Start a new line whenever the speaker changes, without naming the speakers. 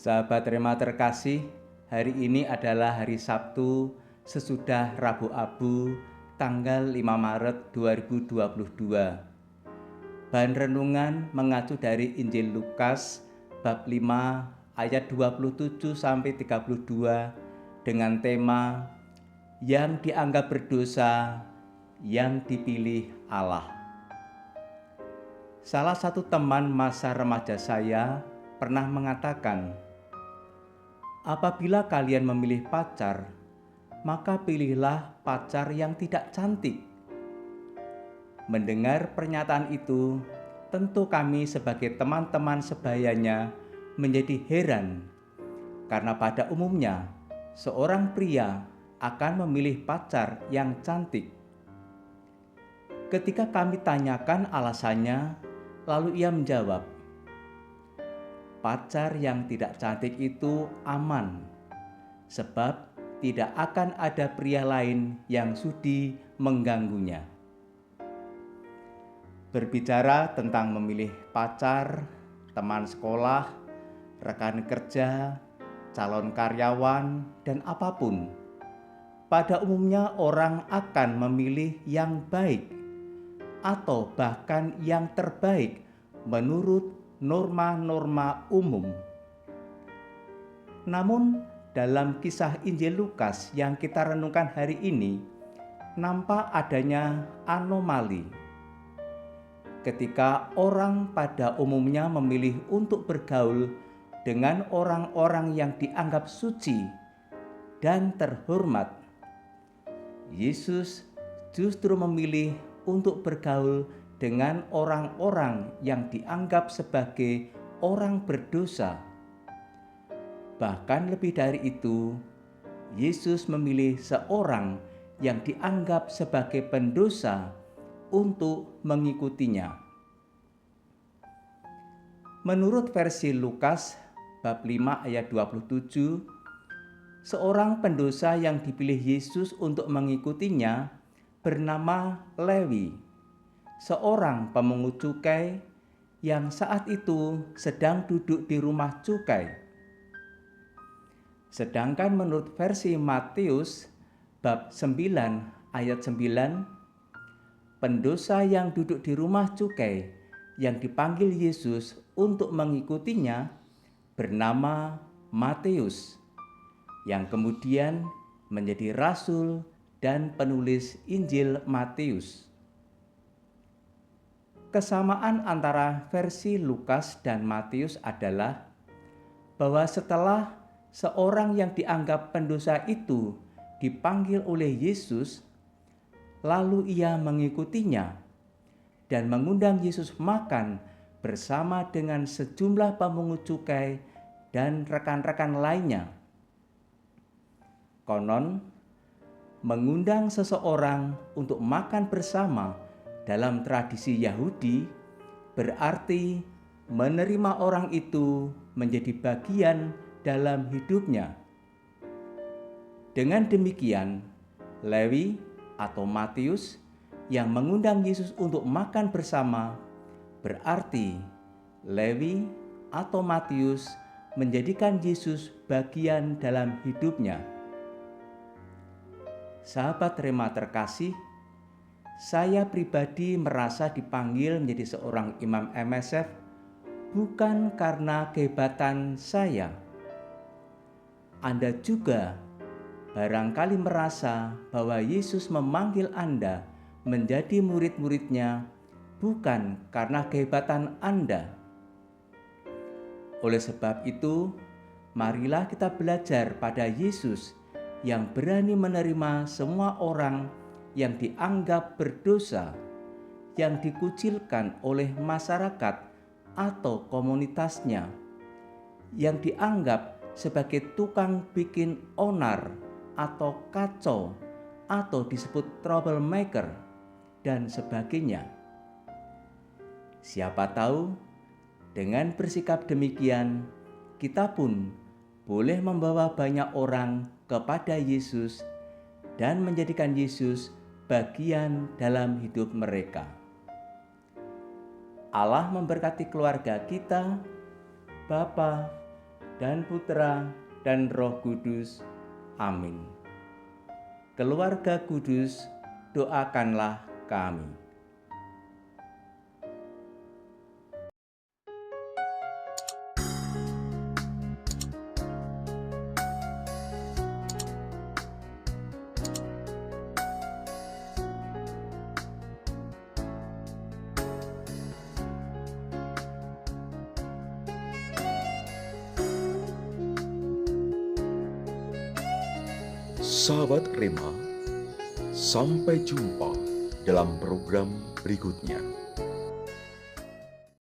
Sahabat Rema terkasih, hari ini adalah hari Sabtu sesudah Rabu Abu tanggal 5 Maret 2022. Bahan renungan mengacu dari Injil Lukas bab 5 ayat 27 sampai 32 dengan tema yang dianggap berdosa, yang dipilih Allah. Salah satu teman masa remaja saya pernah mengatakan, apabila kalian memilih pacar, maka pilihlah pacar yang tidak cantik. Mendengar pernyataan itu, tentu kami sebagai teman-teman sebayanya menjadi heran, karena pada umumnya seorang pria akan memilih pacar yang cantik. Ketika kami tanyakan alasannya, lalu ia menjawab, pacar yang tidak cantik itu aman, sebab tidak akan ada pria lain yang sudi mengganggunya. Berbicara tentang memilih pacar, teman sekolah, rekan kerja, calon karyawan, dan apapun, pada umumnya orang akan memilih yang baik atau bahkan yang terbaik menurut norma-norma umum. Namun dalam kisah Injil Lukas yang kita renungkan hari ini, nampak adanya anomali. Ketika orang pada umumnya memilih untuk bergaul dengan orang-orang yang dianggap suci dan terhormat, Yesus justru memilih untuk bergaul dengan orang-orang yang dianggap sebagai orang berdosa. Bahkan lebih dari itu, Yesus memilih seorang yang dianggap sebagai pendosa untuk mengikutinya. Menurut versi Lukas bab 5 ayat 27, seorang pendosa yang dipilih Yesus untuk mengikutinya bernama Lewi, seorang pemungut cukai yang saat itu sedang duduk di rumah cukai. Sedangkan menurut versi Matius bab 9 ayat 9, pendosa yang duduk di rumah cukai yang dipanggil Yesus untuk mengikutinya bernama Matius, yang kemudian menjadi rasul dan penulis Injil Matius. Kesamaan antara versi Lukas dan Matius adalah bahwa setelah seorang yang dianggap pendosa itu dipanggil oleh Yesus, lalu ia mengikutinya dan mengundang Yesus makan bersama dengan sejumlah pemungut cukai dan rekan-rekan lainnya. Konon, mengundang seseorang untuk makan bersama dalam tradisi Yahudi berarti menerima orang itu menjadi bagian dalam hidupnya. Dengan demikian, Lewi atau Matius yang mengundang Yesus untuk makan bersama berarti Lewi atau Matius menjadikan Yesus bagian dalam hidupnya. Sahabat Rema terkasih, saya pribadi merasa dipanggil menjadi seorang imam MSF bukan karena kehebatan saya. Anda juga barangkali merasa bahwa Yesus memanggil Anda menjadi murid-muridnya bukan karena kehebatan Anda. Oleh sebab itu, marilah kita belajar pada Yesus yang berani menerima semua orang yang dianggap berdosa, yang dikucilkan oleh masyarakat atau komunitasnya, yang dianggap sebagai tukang bikin onar atau kacau atau disebut troublemaker dan sebagainya. Siapa tahu dengan bersikap demikian kita pun boleh membawa banyak orang kepada Yesus dan menjadikan Yesus bagian dalam hidup mereka. Allah memberkati keluarga kita, Bapa dan Putra, dan Roh Kudus. Amin. Keluarga kudus, doakanlah kami.
Sahabat Rema, sampai jumpa dalam program berikutnya.